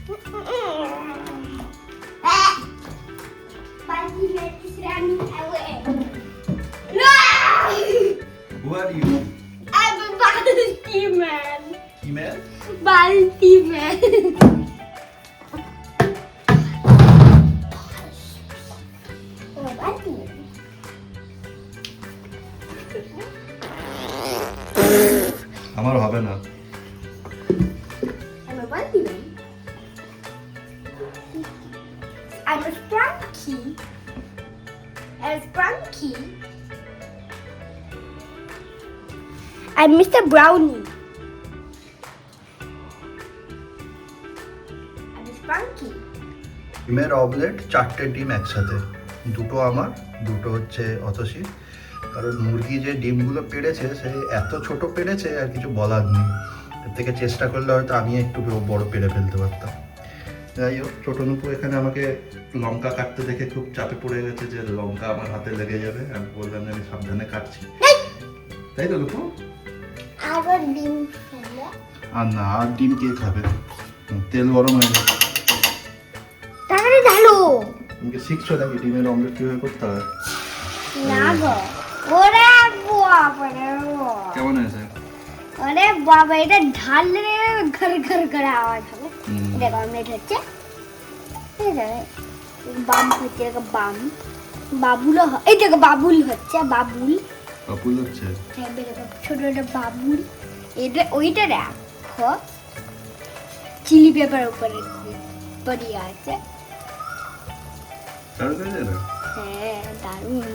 Who are you? I'm a Balti man. Email? Balti man. Oh, Balti man. আমার হবে না। I'm a Balti man. I'm a Sprunky. I'm a Sprunky. I'm Mr. Brownie. I'm a Sprunky. ডিমের omelette 4টে ডিম একসাথে, দুটো আমার, দুটো হচ্ছে অতসী। কারণ মুরগি যে ডিমগুলো পেড়েছে সে এত ছোট পেড়েছে আর কিছু বলার নেই। এর থেকে চেষ্টা করলে হয়তো আমি একটু বড় পেড়ে ফেলতে পারতাম। যাই হোক, ছোটো নুপু এখানে আমাকে লঙ্কা কাটতে দেখে খুব চাপে পড়ে গেছে যে লঙ্কা আমার হাতে লেগে যাবে। আমি বললাম যে আমি সাবধানে কাটছি, তাই তো নুপু? আবার ডিম ফেলে। আর না, আর ডিম কে খাবে? তেল গরম হয়ে গেছে। তাড়াতাড়ি ঢালো। তুমি কি শিখছো নাকি ডিমের অমলেট কিভাবে করতে হয়? না গো। ওরে বাবা রে বাবা। কেমন হয়েছে? ওরে বাবা, এটা ঢাললে ঘর ঘর করে আওয়াজ হবে। দেখো অমলেট হচ্ছে। এই দেখো, বাম হচ্ছে, দেখো বাম। বাবুলও এই দেখো বাবুল হচ্ছে, বাবুল। বাবুল হচ্ছে? হ্যাঁ, দেখো ছোট একটা বাবুল। এটা ওইটা রাখো। চিলি পেপার উপরে পড়িয়ে আছে। দারুণ হয়েছে না? হ্যাঁ, দারুণ।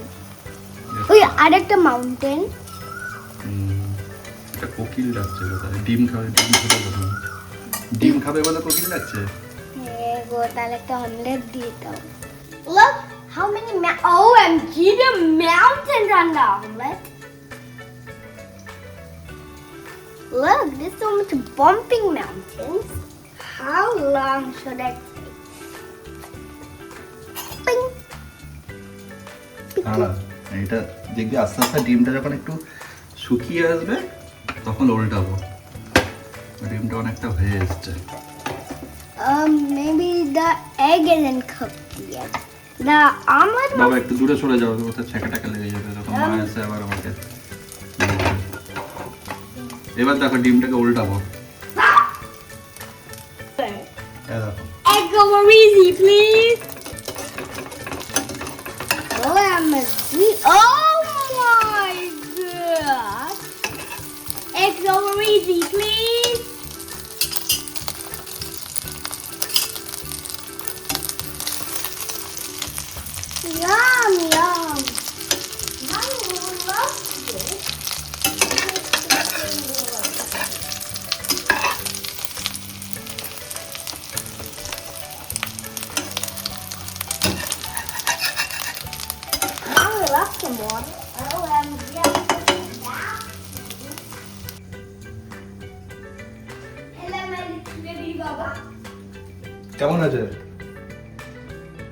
ওই আরেকটা মাউন্টেন। এটা কোকিল ডাকছে তাহলে। ডিম খাবে, ডিম খেতে বলুন। ডিম খাবে বলে কোকিল ডাকছে? হ্যাঁ গো, তাহলে একটা অমলেট দিয়ে দাও। Look how many OMG, the mountains on the omelet. Look, there's so much bumping mountains. How long should I take? Bing. হ্যাঁ, এটা দেখবি আস্তে আস্তে ডিমটা যখন একটু শুকিয়ে আসবে তখন উল্টাবো। ডিমটা অনেকটা হয়ে এসছে। Maybe the egg isn't cooked yet. The omelet বাবা একটু দূরে সরে যাও, ওটা ছেঁকাটাকে লেগে যাবে তখন মা এসে আবার আমাকে। এবার দেখো ডিমটাকে উল্টাবো। Egg over easy, please. OMG. Oh my god. Eggs over easy, please. Yum, yum. Mommy will love this. Mommy loves some more. OMG. Hello, my little baby Baba. কেমন আছে?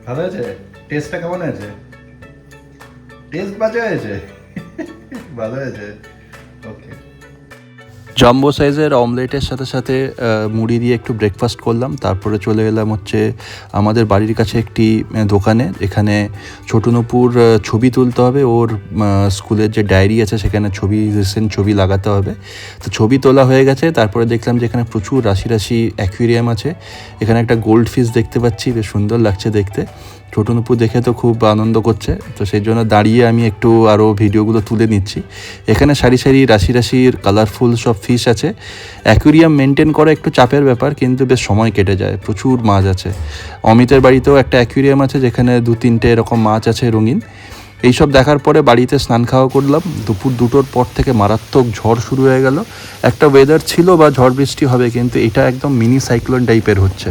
ভালো আছে? টেস্টটা কেমন আছে? টেস্ট বাজে হয়েছে? ভালো হয়েছে, ওকে। জাম্বো সাইজের অমলেটের সাথে সাথে মুড়ি দিয়ে একটু ব্রেকফাস্ট করলাম। তারপরে চলে এলাম হচ্ছে আমাদের বাড়ির কাছে একটি দোকানে। এখানে ছোটো নুপুর ছবি তুলতে হবে, ওর স্কুলের যে ডায়েরি আছে সেখানে রিসেন্ট ছবি লাগাতে হবে। তো ছবি তোলা হয়ে গেছে। তারপরে দেখলাম যে এখানে প্রচুর রাশি রাশি অ্যাকুয়ারিয়াম আছে। এখানে একটা গোল্ড ফিশ দেখতে পাচ্ছি, বেশ সুন্দর লাগছে দেখতে। ছোটো নুপু দেখে তো খুব আনন্দ করছে, তো সেই জন্য দাঁড়িয়ে আমি একটু আরও ভিডিওগুলো তুলে নিচ্ছি। এখানে সারি সারি রাশি রাশির কালারফুল সব ফিশ আছে। অ্যাকুয়ারিয়াম মেনটেন করা একটু চাপের ব্যাপার, কিন্তু বেশ সময় কেটে যায়, প্রচুর মাছ আছে। অমিতের বাড়িতেও একটা অ্যাকুয়ারিয়াম আছে যেখানে 2-3টে এরকম মাছ আছে রঙিন। এইসব দেখার পরে বাড়িতে স্নান খাওয়া করলাম। দুপুর 2টোর পর থেকে মারাত্মক ঝড় শুরু হয়ে গেল। একটা ওয়েদার ছিল বা ঝড় বৃষ্টি হবে, কিন্তু এটা একদম মিনি সাইক্লোন টাইপের হচ্ছে।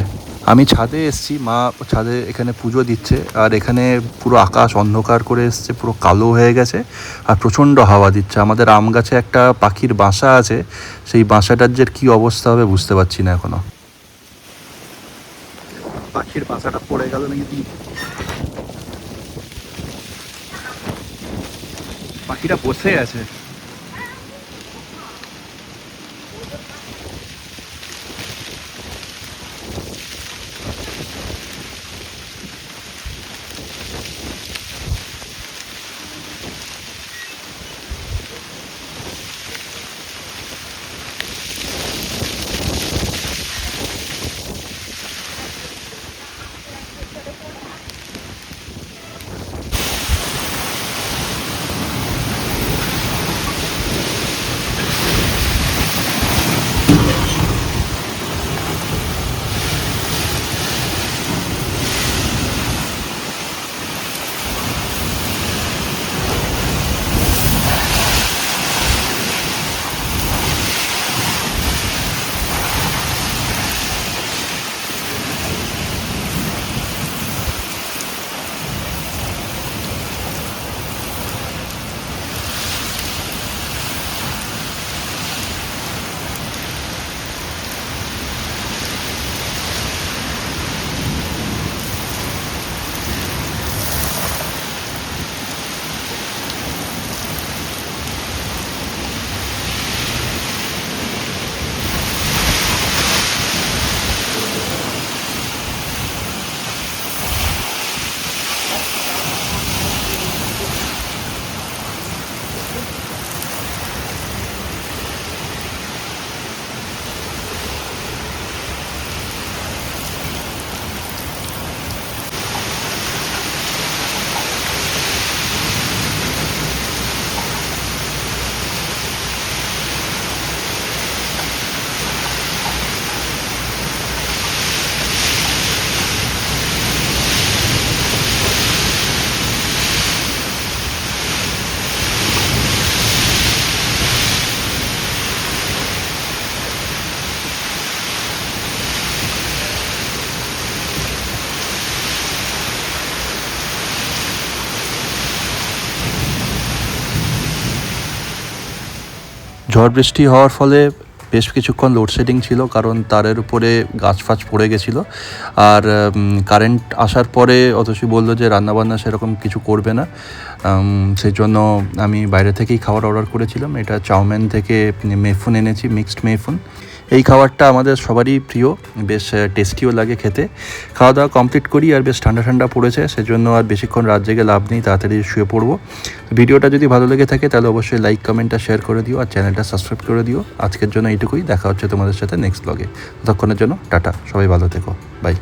আমি ছাদে এসেছি, মা ছাদে এখানে পুজো দিচ্ছে, আর এখানে পুরো আকাশ অন্ধকার করে এসছে, পুরো কালো হয়ে গেছে, আর প্রচণ্ড হাওয়া দিচ্ছে। আমাদের আম গাছে একটা পাখির বাসা আছে, সেই বাসাটার যে কী অবস্থা হবে বুঝতে পারছি না এখনো। পাখির বাসাটা পড়ে গেল নাকি? পাখিটা বসে আছে। ঝড় বৃষ্টি হওয়ার ফলে বেশ কিছুক্ষণ লোডশেডিং ছিল, কারণ তারের উপরে গাছ ফাছ পড়ে গেছিলো। আর কারেন্ট আসার পরে অতসী বললো যে রান্নাবান্না সেরকম কিছু করবে না, সেই জন্য আমি বাইরে থেকেই খাবার অর্ডার করেছিলাম। এটা চাউমিন থেকে মেফুন এনেছি, মিক্সড মেফুন। এই খাবারটা আমাদের সবারই প্রিয়, বেশ টেস্টিও লাগে খেতে। খাওয়া দাওয়া কমপ্লিট করি, আর বেশ ঠান্ডা ঠান্ডা পড়েছে, সেজন্য আর বেশিক্ষণ রাত জেগে লাভ নেই, তাড়াতাড়ি শুয়ে পড়বো। ভিডিওটা যদি ভালো লেগে থাকে তাহলে অবশ্যই লাইক, কমেন্ট আর শেয়ার করে দিও, আর চ্যানেলটা সাবস্ক্রাইব করে দিও। আজকের জন্য এইটুকুই, দেখা হচ্ছে তোমাদের সাথে নেক্সট ব্লগে। ততক্ষণের জন্য টাটা, সবাই ভালো থেকো, বাই।